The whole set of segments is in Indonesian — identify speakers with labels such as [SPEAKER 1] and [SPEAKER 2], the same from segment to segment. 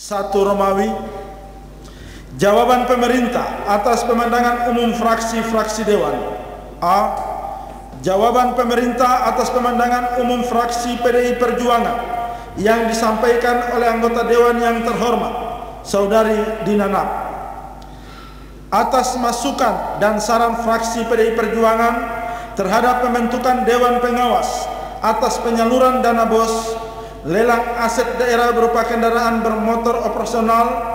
[SPEAKER 1] 1 Romawi. Jawaban pemerintah atas pemandangan umum fraksi-fraksi Dewan. A. Jawaban pemerintah atas pemandangan umum fraksi PDI Perjuangan yang disampaikan oleh anggota Dewan yang terhormat, Saudari Dina Nap, atas masukan dan saran fraksi PDI Perjuangan terhadap pembentukan Dewan Pengawas atas penyaluran dana BOS, lelang aset daerah berupa kendaraan bermotor operasional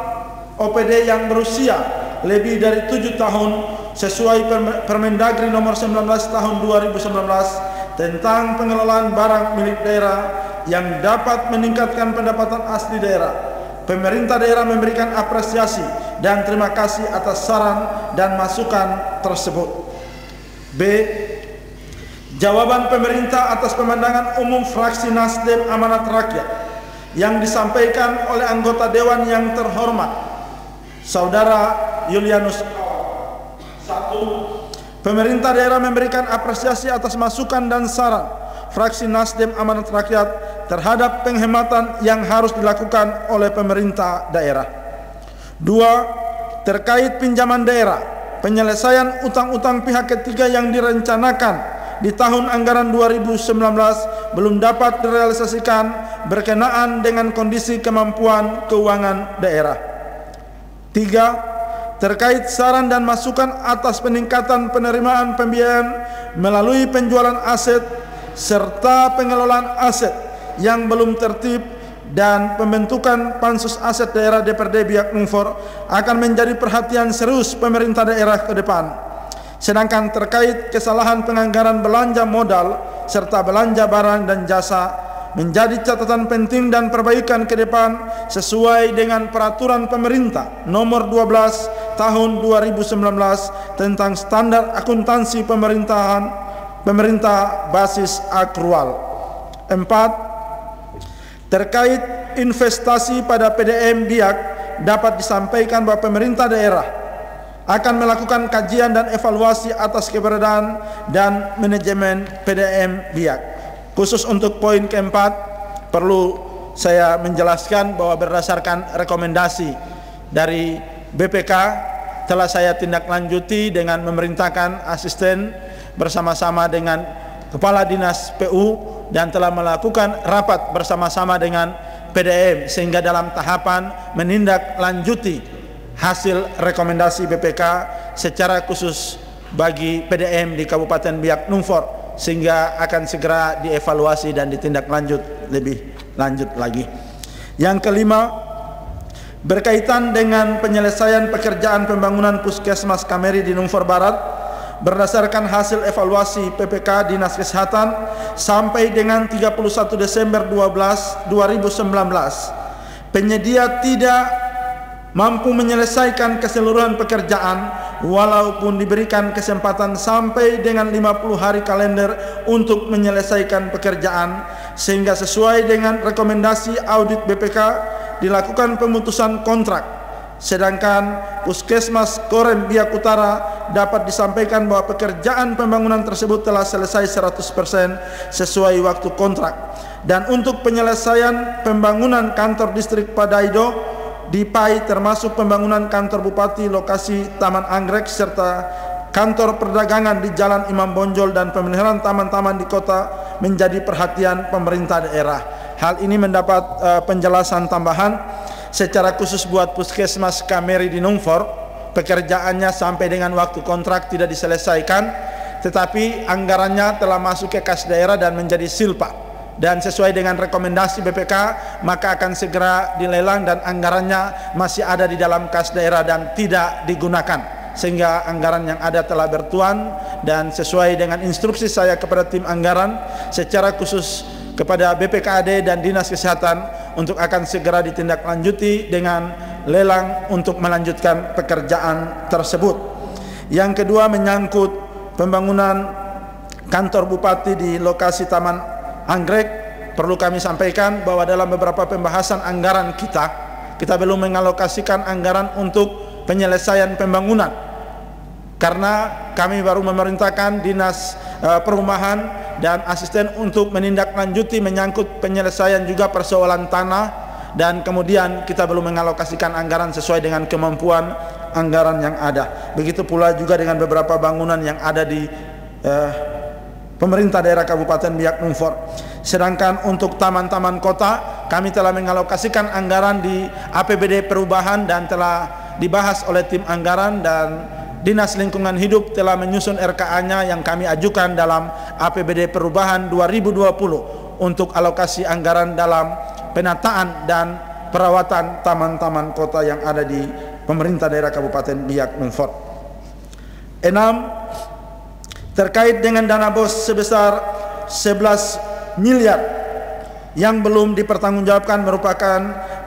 [SPEAKER 1] OPD yang berusia lebih dari 7 tahun sesuai Permendagri nomor 19 tahun 2019 tentang pengelolaan barang milik daerah yang dapat meningkatkan pendapatan asli daerah. Pemerintah daerah memberikan apresiasi dan terima kasih atas saran dan masukan tersebut. B. Jawaban pemerintah atas pemandangan umum fraksi Nasdem Amanat Rakyat yang disampaikan oleh anggota Dewan yang terhormat, Saudara Yulianus. 1. Pemerintah daerah memberikan apresiasi atas masukan dan saran fraksi Nasdem Amanat Rakyat terhadap penghematan yang harus dilakukan oleh pemerintah daerah. 2. Terkait pinjaman daerah, penyelesaian utang-utang pihak ketiga yang direncanakan di tahun anggaran 2019 belum dapat direalisasikan berkenaan dengan kondisi kemampuan keuangan daerah. 3. Terkait saran dan masukan atas peningkatan penerimaan pembiayaan melalui penjualan aset serta pengelolaan aset yang belum tertib dan pembentukan Pansus Aset Daerah DPRD Biak Numfor akan menjadi perhatian serius pemerintah daerah ke depan. Sedangkan terkait kesalahan penganggaran belanja modal serta belanja barang dan jasa menjadi catatan penting dan perbaikan ke depan sesuai dengan peraturan pemerintah nomor 12 tahun 2019 tentang standar akuntansi pemerintah basis akrual. 4. Terkait investasi pada PDM Biak dapat disampaikan bahwa pemerintah daerah akan melakukan kajian dan evaluasi atas keberadaan dan manajemen PDM Biak. Khusus untuk poin keempat, perlu saya menjelaskan bahwa berdasarkan rekomendasi dari BPK telah saya tindak lanjuti dengan memerintahkan asisten bersama-sama dengan Kepala Dinas PU dan telah melakukan rapat bersama-sama dengan PDM sehingga dalam tahapan menindaklanjuti hasil rekomendasi BPK secara khusus bagi PDM di Kabupaten Biak Numfor, sehingga akan segera dievaluasi dan ditindaklanjut lebih lanjut lagi. Yang kelima, berkaitan dengan penyelesaian pekerjaan pembangunan Puskesmas Kameri di Numfor Barat berdasarkan hasil evaluasi PPK Dinas Kesehatan sampai dengan 31 Desember 2019, penyedia tidak mampu menyelesaikan keseluruhan pekerjaan walaupun diberikan kesempatan sampai dengan 50 hari kalender untuk menyelesaikan pekerjaan, sehingga sesuai dengan rekomendasi audit BPK dilakukan pemutusan kontrak. Sedangkan Puskesmas Korem Biak Utara dapat disampaikan bahwa pekerjaan pembangunan tersebut telah selesai 100% sesuai waktu kontrak. Dan untuk penyelesaian pembangunan kantor distrik Padaido di PAI termasuk pembangunan kantor bupati lokasi Taman Anggrek serta kantor perdagangan di Jalan Imam Bonjol dan pemeliharaan taman-taman di kota menjadi perhatian pemerintah daerah. Hal ini mendapat penjelasan tambahan secara khusus buat Puskesmas Kameri di Numfor. Pekerjaannya sampai dengan waktu kontrak tidak diselesaikan, tetapi anggarannya telah masuk ke kas daerah dan menjadi silpa. Dan sesuai dengan rekomendasi BPK maka akan segera dilelang dan anggarannya masih ada di dalam kas daerah dan tidak digunakan, sehingga anggaran yang ada telah bertuan. Dan sesuai dengan instruksi saya kepada tim anggaran secara khusus kepada BPKAD dan Dinas Kesehatan untuk akan segera ditindaklanjuti dengan lelang untuk melanjutkan pekerjaan tersebut. Yang kedua, menyangkut pembangunan kantor bupati di lokasi Taman Anggrek, perlu kami sampaikan bahwa dalam beberapa pembahasan anggaran kita belum mengalokasikan anggaran untuk penyelesaian pembangunan, karena kami baru memerintahkan Dinas Perumahan dan asisten untuk menindaklanjuti menyangkut penyelesaian juga persoalan tanah dan kemudian kita belum mengalokasikan anggaran sesuai dengan kemampuan anggaran yang ada. Begitu pula juga dengan beberapa bangunan yang ada di pemerintah daerah Kabupaten Biak Numfor. Sedangkan untuk taman-taman kota, kami telah mengalokasikan anggaran di APBD perubahan dan telah dibahas oleh tim anggaran, dan Dinas Lingkungan Hidup telah menyusun RKA-nya yang kami ajukan dalam APBD perubahan 2020 untuk alokasi anggaran dalam penataan dan perawatan taman-taman kota yang ada di pemerintah daerah Kabupaten Biak Numfor. 6. Terkait dengan dana BOS sebesar 11 miliar yang belum dipertanggungjawabkan merupakan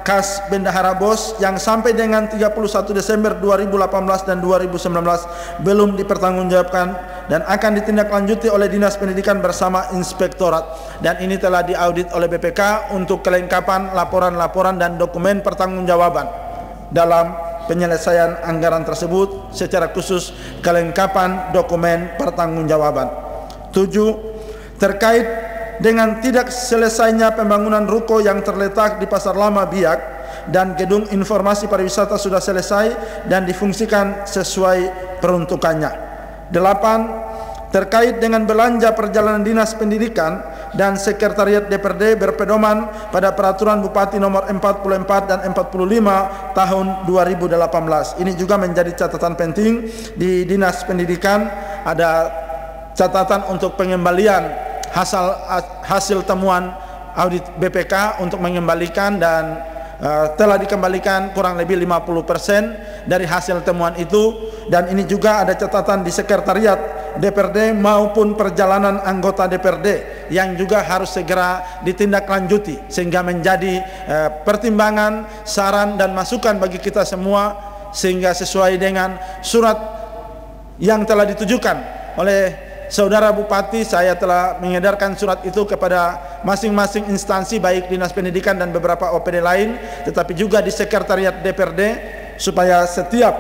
[SPEAKER 1] kas bendahara BOS yang sampai dengan 31 Desember 2018 dan 2019 belum dipertanggungjawabkan dan akan ditindaklanjuti oleh Dinas Pendidikan bersama Inspektorat, dan ini telah diaudit oleh BPK untuk kelengkapan laporan-laporan dan dokumen pertanggungjawaban dalam penyelesaian anggaran tersebut, secara khusus kelengkapan dokumen pertanggungjawaban. 7. Terkait dengan tidak selesainya pembangunan ruko yang terletak di Pasar Lama Biak dan gedung informasi pariwisata sudah selesai dan difungsikan sesuai peruntukannya. 8. Terkait dengan belanja perjalanan Dinas Pendidikan dan Sekretariat DPRD berpedoman pada Peraturan Bupati nomor 44 dan 45 tahun 2018. Ini juga menjadi catatan penting di Dinas Pendidikan. Ada catatan untuk pengembalian hasil temuan audit BPK untuk mengembalikan, dan telah dikembalikan kurang lebih 50% dari hasil temuan itu. Dan ini juga ada catatan di Sekretariat DPRD maupun perjalanan anggota DPRD yang juga harus segera ditindaklanjuti, sehingga menjadi pertimbangan, saran dan masukan bagi kita semua, sehingga sesuai dengan surat yang telah ditujukan oleh Saudara Bupati. Saya telah mengedarkan surat itu kepada masing-masing instansi, baik Dinas Pendidikan dan beberapa OPD lain, tetapi juga di Sekretariat DPRD, supaya setiap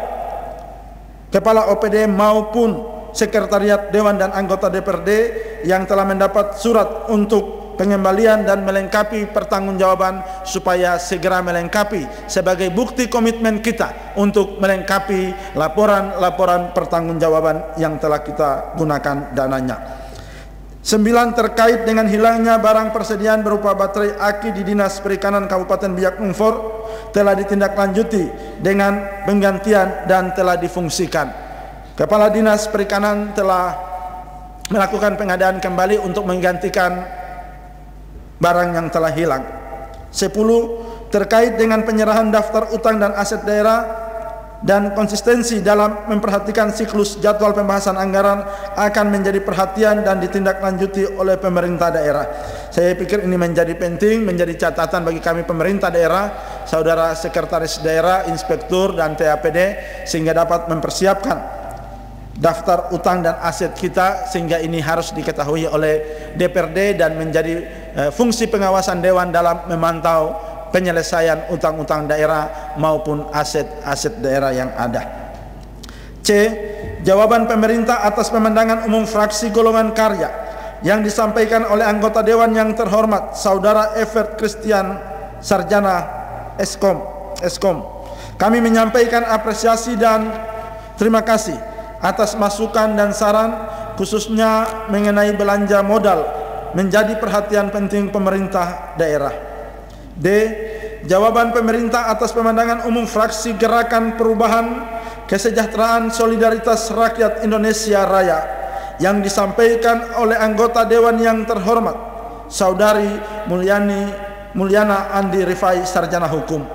[SPEAKER 1] kepala OPD maupun Sekretariat Dewan dan anggota DPRD yang telah mendapat surat untuk pengembalian dan melengkapi pertanggungjawaban, supaya segera melengkapi sebagai bukti komitmen kita untuk melengkapi laporan-laporan pertanggungjawaban yang telah kita gunakan dananya. 9. Terkait dengan hilangnya barang persediaan berupa baterai aki di Dinas Perikanan Kabupaten Biak Numfor telah ditindaklanjuti dengan penggantian dan telah difungsikan. Kepala Dinas Perikanan telah melakukan pengadaan kembali untuk menggantikan barang yang telah hilang. 10. Terkait dengan penyerahan daftar utang dan aset daerah dan konsistensi dalam memperhatikan siklus jadwal pembahasan anggaran akan menjadi perhatian dan ditindaklanjuti oleh pemerintah daerah. Saya pikir ini menjadi penting, menjadi catatan bagi kami pemerintah daerah, saudara sekretaris daerah, inspektur dan TAPD, sehingga dapat mempersiapkan daftar utang dan aset kita, sehingga ini harus diketahui oleh DPRD dan menjadi fungsi pengawasan Dewan dalam memantau penyelesaian utang-utang daerah maupun aset-aset daerah yang ada. C. Jawaban pemerintah atas pemandangan umum fraksi golongan karya yang disampaikan oleh anggota Dewan yang terhormat Saudara Evert Christian Sarjana Eskom. Kami menyampaikan apresiasi dan terima kasih atas masukan dan saran, khususnya mengenai belanja modal menjadi perhatian penting pemerintah daerah. D. Jawaban pemerintah atas pemandangan umum fraksi Gerakan Perubahan Kesejahteraan Solidaritas Rakyat Indonesia Raya yang disampaikan oleh anggota Dewan yang terhormat Saudari Mulyana Andi Rifai Sarjana Hukum.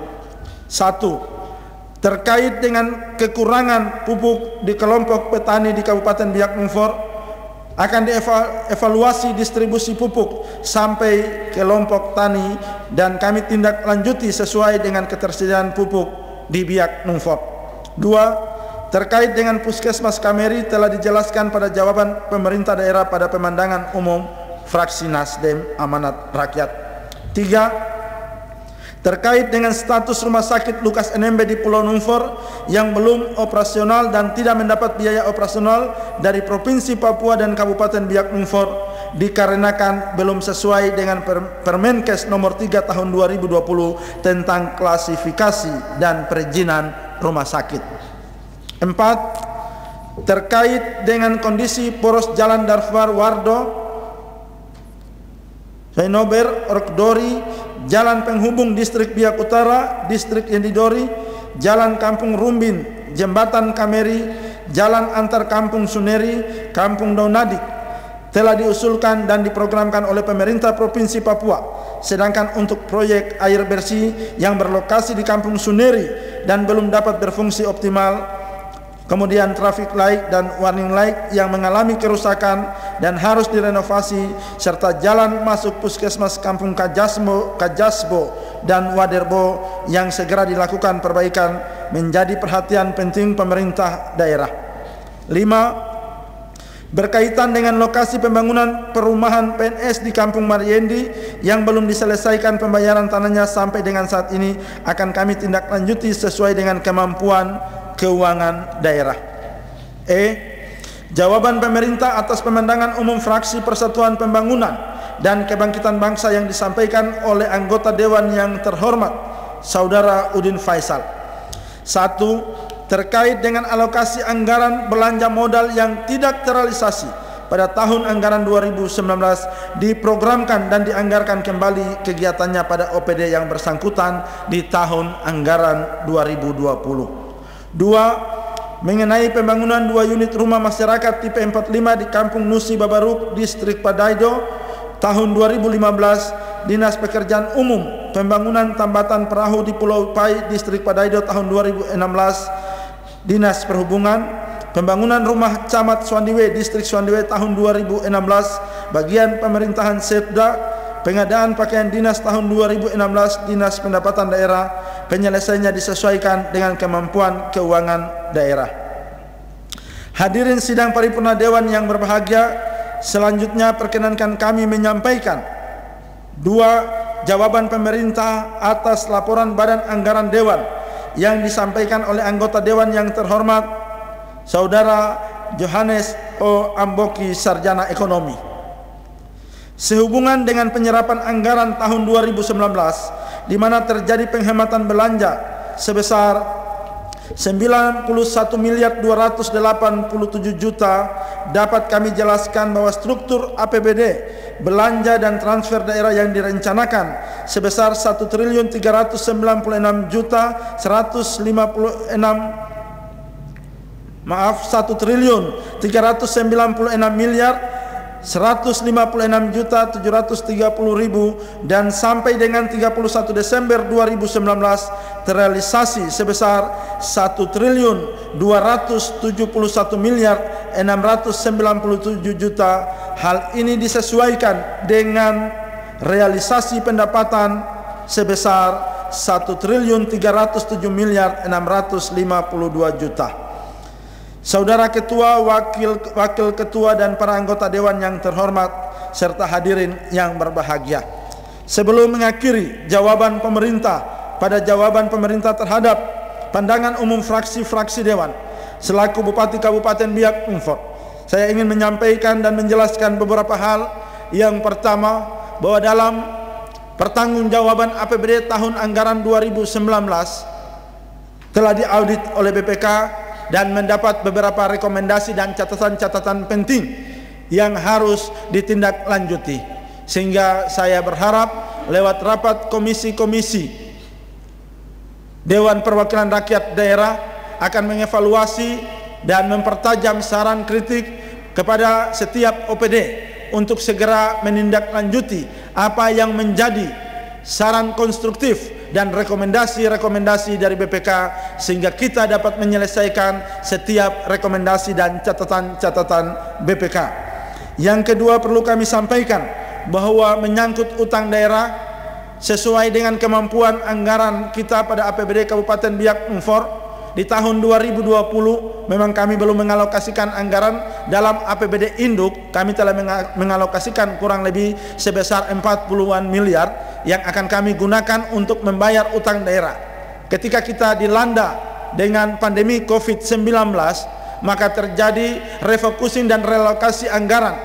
[SPEAKER 1] 1. Terkait dengan kekurangan pupuk di kelompok petani di Kabupaten Biak Numfor, akan dievaluasi distribusi pupuk sampai kelompok tani dan kami tindak lanjuti sesuai dengan ketersediaan pupuk di Biak Numfor. 2. Terkait dengan Puskesmas Kameri telah dijelaskan pada jawaban pemerintah daerah pada pemandangan umum fraksi Nasdem Amanat Rakyat. 3. Terkait dengan status Rumah Sakit Lukas NMB di Pulau Numfor yang belum operasional dan tidak mendapat biaya operasional dari Provinsi Papua dan Kabupaten Biak Numfor, dikarenakan belum sesuai dengan Permenkes nomor 3 tahun 2020 tentang klasifikasi dan perizinan rumah sakit. 4. Terkait dengan kondisi poros jalan Darfar Wardo, Feinober, Orkdori, jalan penghubung distrik Biak Utara, distrik Yendidori, jalan Kampung Rumbin, jembatan Kameri, jalan antar Kampung Suneri, Kampung Daunadik telah diusulkan dan diprogramkan oleh pemerintah Provinsi Papua. Sedangkan untuk proyek air bersih yang berlokasi di Kampung Suneri dan belum dapat berfungsi optimal, kemudian traffic light dan warning light yang mengalami kerusakan dan harus direnovasi, serta jalan masuk puskesmas Kampung Kajasbo dan Waderbo yang segera dilakukan perbaikan menjadi perhatian penting pemerintah daerah. 5. Berkaitan dengan lokasi pembangunan perumahan PNS di Kampung Mariendi yang belum diselesaikan pembayaran tanahnya sampai dengan saat ini, akan kami tindak lanjuti sesuai dengan kemampuan keuangan daerah. Jawaban pemerintah atas pemandangan umum fraksi Persatuan Pembangunan dan Kebangkitan Bangsa yang disampaikan oleh anggota Dewan yang terhormat Saudara Udin Faisal. 1. Terkait dengan alokasi anggaran belanja modal yang tidak terrealisasi pada tahun anggaran 2019, diprogramkan dan dianggarkan kembali kegiatannya pada OPD yang bersangkutan di tahun anggaran 2020. 2. Mengenai pembangunan 2 unit rumah masyarakat tipe 45 di Kampung Nusi Babaruk, distrik Padaido, tahun 2015, Dinas Pekerjaan Umum pembangunan tambatan perahu di Pulau Pai, distrik Padaido, tahun 2016, Dinas Perhubungan pembangunan rumah Camat Swandiwe, distrik Swandiwe, tahun 2016, bagian pemerintahan Setda, pengadaan pakaian dinas tahun 2016, Dinas Pendapatan Daerah, penyelesaiannya disesuaikan dengan kemampuan keuangan daerah. Hadirin sidang paripurna Dewan yang berbahagia, selanjutnya perkenankan kami menyampaikan 2. Jawaban pemerintah atas laporan Badan Anggaran Dewan yang disampaikan oleh anggota Dewan yang terhormat Saudara Johannes O. Amboki, Sarjana Ekonomi. Sehubungan dengan penyerapan anggaran tahun 2019, di mana terjadi penghematan belanja sebesar 91.287 juta, dapat kami jelaskan bahwa struktur APBD, belanja dan transfer daerah yang direncanakan sebesar 1.396.730.000 dan sampai dengan 31 Desember 2019 terrealisasi sebesar 1.271.697 juta. Hal ini disesuaikan dengan realisasi pendapatan sebesar 1.307.652 juta. Saudara Ketua, Wakil Ketua dan para anggota Dewan yang terhormat serta hadirin yang berbahagia, sebelum mengakhiri jawaban pemerintah terhadap pandangan umum fraksi-fraksi Dewan, selaku Bupati Kabupaten Biak Numfor, saya ingin menyampaikan dan menjelaskan beberapa hal. Yang pertama, bahwa dalam pertanggungjawaban APBD tahun anggaran 2019 telah diaudit oleh BPK dan mendapat beberapa rekomendasi dan catatan-catatan penting yang harus ditindaklanjuti, sehingga saya berharap lewat rapat komisi-komisi Dewan Perwakilan Rakyat Daerah akan mengevaluasi dan mempertajam saran kritik kepada setiap OPD untuk segera menindaklanjuti apa yang menjadi saran konstruktif dan rekomendasi-rekomendasi dari BPK, sehingga kita dapat menyelesaikan setiap rekomendasi dan catatan-catatan BPK. Yang kedua, perlu kami sampaikan bahwa menyangkut utang daerah, sesuai dengan kemampuan anggaran kita pada APBD Kabupaten Biak Numfor di tahun 2020, memang kami belum mengalokasikan anggaran dalam APBD induk. Kami telah mengalokasikan kurang lebih sebesar 40-an miliar yang akan kami gunakan untuk membayar utang daerah. Ketika kita dilanda dengan pandemi COVID-19, maka terjadi refocusing dan relokasi anggaran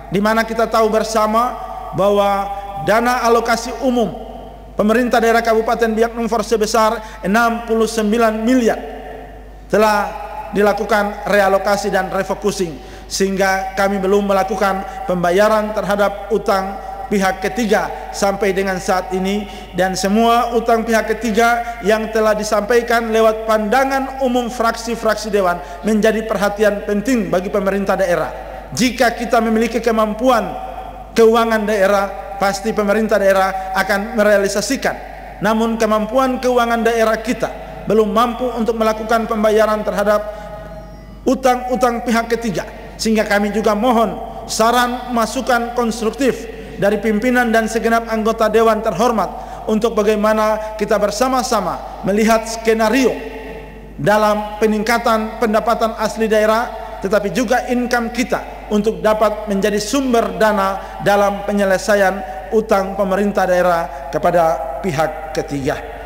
[SPEAKER 1] di mana kita tahu bersama bahwa dana alokasi umum pemerintah daerah Kabupaten Biak Numfor sebesar 69 miliar telah dilakukan realokasi dan refocusing, sehingga kami belum melakukan pembayaran terhadap utang pihak ketiga sampai dengan saat ini. Dan semua utang pihak ketiga yang telah disampaikan lewat pandangan umum fraksi-fraksi dewan menjadi perhatian penting bagi pemerintah daerah. Jika kita memiliki kemampuan keuangan daerah, pasti pemerintah daerah akan merealisasikan. Namun kemampuan keuangan daerah kita belum mampu untuk melakukan pembayaran terhadap utang-utang pihak ketiga, sehingga kami juga mohon saran masukan konstruktif dari pimpinan dan segenap anggota dewan terhormat untuk bagaimana kita bersama-sama melihat skenario dalam peningkatan pendapatan asli daerah, tetapi juga income kita untuk dapat menjadi sumber dana dalam penyelesaian utang pemerintah daerah kepada pihak ketiga.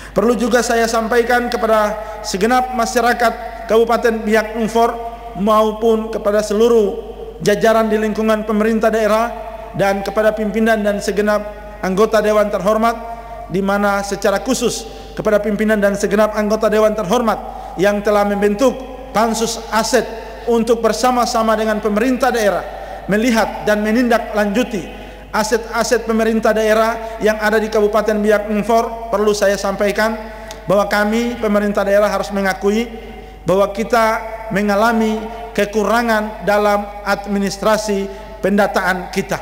[SPEAKER 1] Perlu juga saya sampaikan kepada segenap masyarakat Kabupaten Biak Numfor maupun kepada seluruh jajaran di lingkungan pemerintah daerah dan kepada pimpinan dan segenap anggota dewan terhormat, di mana secara khusus kepada pimpinan dan segenap anggota dewan terhormat yang telah membentuk pansus aset untuk bersama-sama dengan pemerintah daerah melihat dan menindaklanjuti aset-aset pemerintah daerah yang ada di Kabupaten Biak Numfor. Perlu saya sampaikan bahwa kami pemerintah daerah harus mengakui bahwa kita mengalami kekurangan dalam administrasi pendataan kita,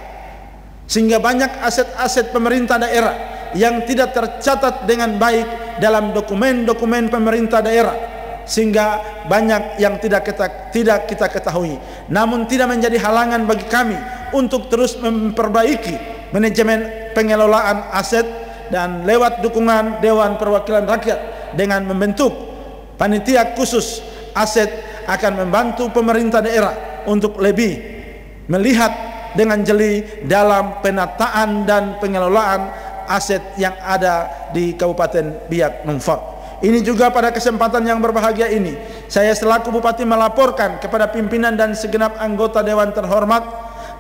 [SPEAKER 1] sehingga banyak aset-aset pemerintah daerah yang tidak tercatat dengan baik dalam dokumen-dokumen pemerintah daerah, sehingga banyak yang tidak kita ketahui. Namun tidak menjadi halangan bagi kami untuk terus memperbaiki manajemen pengelolaan aset, dan lewat dukungan Dewan Perwakilan Rakyat dengan membentuk panitia khusus aset akan membantu pemerintah daerah untuk lebih melihat dengan jeli dalam penataan dan pengelolaan aset yang ada di Kabupaten Biak Numfor. Ini juga pada kesempatan yang berbahagia ini, saya selaku Bupati melaporkan kepada pimpinan dan segenap anggota Dewan terhormat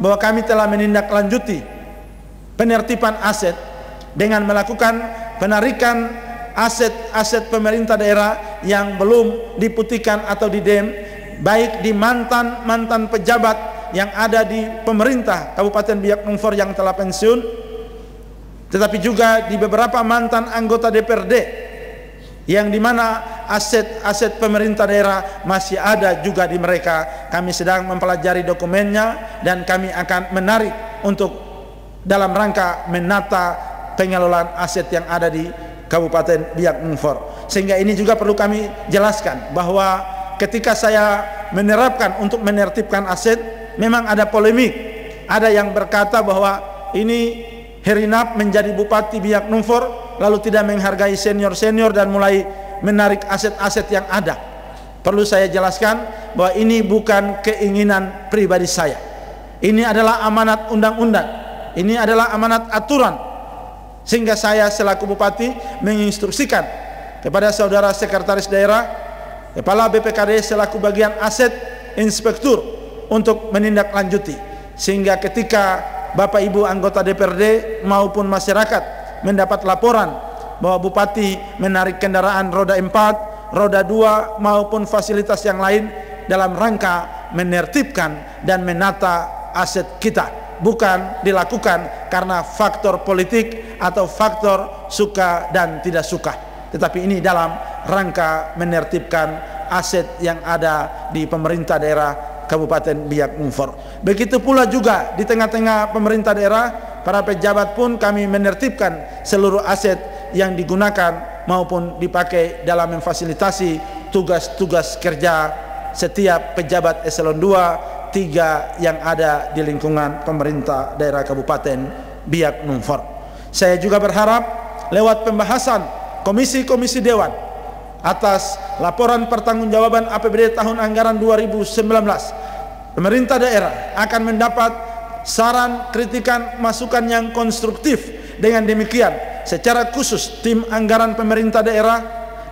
[SPEAKER 1] bahwa kami telah menindaklanjuti penertiban aset dengan melakukan penarikan aset-aset pemerintah daerah yang belum diputihkan atau didem, baik di mantan pejabat yang ada di pemerintah Kabupaten Biak Numfor yang telah pensiun, tetapi juga di beberapa mantan anggota DPRD yang dimana aset-aset pemerintah daerah masih ada juga di mereka. Kami sedang mempelajari dokumennya dan kami akan menarik untuk dalam rangka menata pengelolaan aset yang ada di Kabupaten Biak Numfor. Sehingga ini juga perlu kami jelaskan bahwa ketika saya menerapkan untuk menertibkan aset, memang ada polemik. Ada yang berkata bahwa ini Herinap menjadi Bupati Biak Numfor lalu tidak menghargai senior-senior dan mulai menarik aset-aset yang ada. Perlu saya jelaskan bahwa ini bukan keinginan pribadi saya. Ini adalah amanat undang-undang. Ini adalah amanat aturan. Sehingga saya selaku Bupati menginstruksikan kepada saudara sekretaris daerah, kepala BPKD selaku bagian aset, inspektur untuk menindaklanjuti, sehingga ketika Bapak Ibu anggota DPRD maupun masyarakat mendapat laporan bahwa Bupati menarik kendaraan roda 4, roda 2 maupun fasilitas yang lain dalam rangka menertibkan dan menata aset kita, bukan dilakukan karena faktor politik atau faktor suka dan tidak suka, tetapi ini dalam rangka menertibkan aset yang ada di pemerintah daerah Kabupaten Biak Numfor. Begitu pula juga di tengah-tengah pemerintah daerah, para pejabat pun kami menertibkan seluruh aset yang digunakan maupun dipakai dalam memfasilitasi tugas-tugas kerja setiap pejabat eselon 2, 3 yang ada di lingkungan pemerintah daerah Kabupaten Biak Numfor. Saya juga berharap lewat pembahasan komisi-komisi dewan atas laporan pertanggungjawaban APBD tahun anggaran 2019, pemerintah daerah akan mendapat saran, kritikan, masukan yang konstruktif. Dengan demikian, secara khusus tim anggaran pemerintah daerah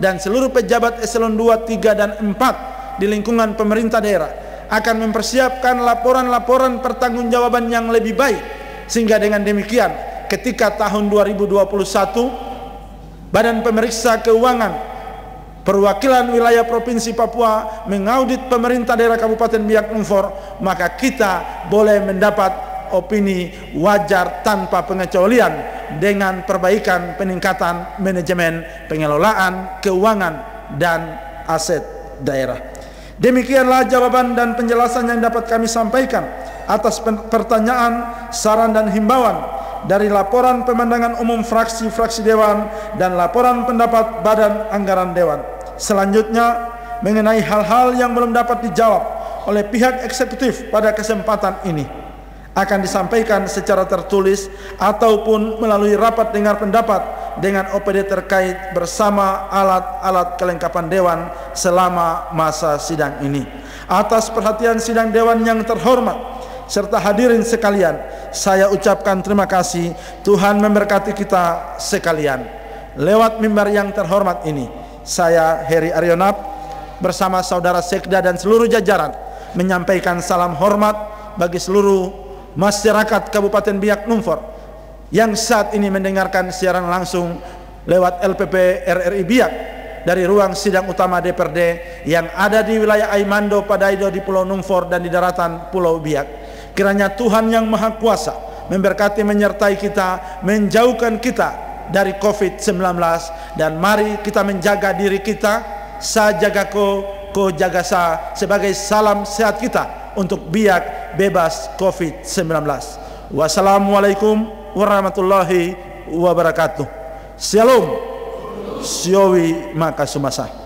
[SPEAKER 1] dan seluruh pejabat eselon 2, 3, dan 4 di lingkungan pemerintah daerah akan mempersiapkan laporan-laporan pertanggungjawaban yang lebih baik, sehingga dengan demikian ketika tahun 2021 Badan Pemeriksa Keuangan Perwakilan Wilayah Provinsi Papua mengaudit pemerintah daerah Kabupaten Biak Numfor, maka kita boleh mendapat opini wajar tanpa pengecualian dengan perbaikan peningkatan manajemen pengelolaan keuangan dan aset daerah. Demikianlah jawaban dan penjelasan yang dapat kami sampaikan atas pertanyaan, saran dan himbauan dari laporan pemandangan umum fraksi-fraksi Dewan dan laporan pendapat Badan Anggaran Dewan. Selanjutnya, mengenai hal-hal yang belum dapat dijawab oleh pihak eksekutif pada kesempatan ini, akan disampaikan secara tertulis ataupun melalui rapat dengar pendapat dengan OPD terkait bersama alat-alat kelengkapan Dewan selama masa sidang ini. Atas perhatian sidang Dewan yang terhormat serta hadirin sekalian, saya ucapkan terima kasih. Tuhan memberkati kita sekalian. Lewat mimbar yang terhormat ini, saya Heri Arionap bersama saudara Sekda dan seluruh jajaran menyampaikan salam hormat bagi seluruh masyarakat Kabupaten Biak Numfor yang saat ini mendengarkan siaran langsung lewat LPP RRI Biak dari ruang sidang utama DPRD yang ada di wilayah Aimando Padaido di Pulau Numfor dan di daratan Pulau Biak. Kiranya Tuhan yang Maha Kuasa memberkati, menyertai kita, menjauhkan kita dari COVID-19, dan mari kita menjaga diri kita. Sa jagako, ko jaga sa, sebagai salam sehat kita untuk Biak bebas COVID-19. Wassalamualaikum warahmatullahi wabarakatuh. Shalom. Siowi makasumasa.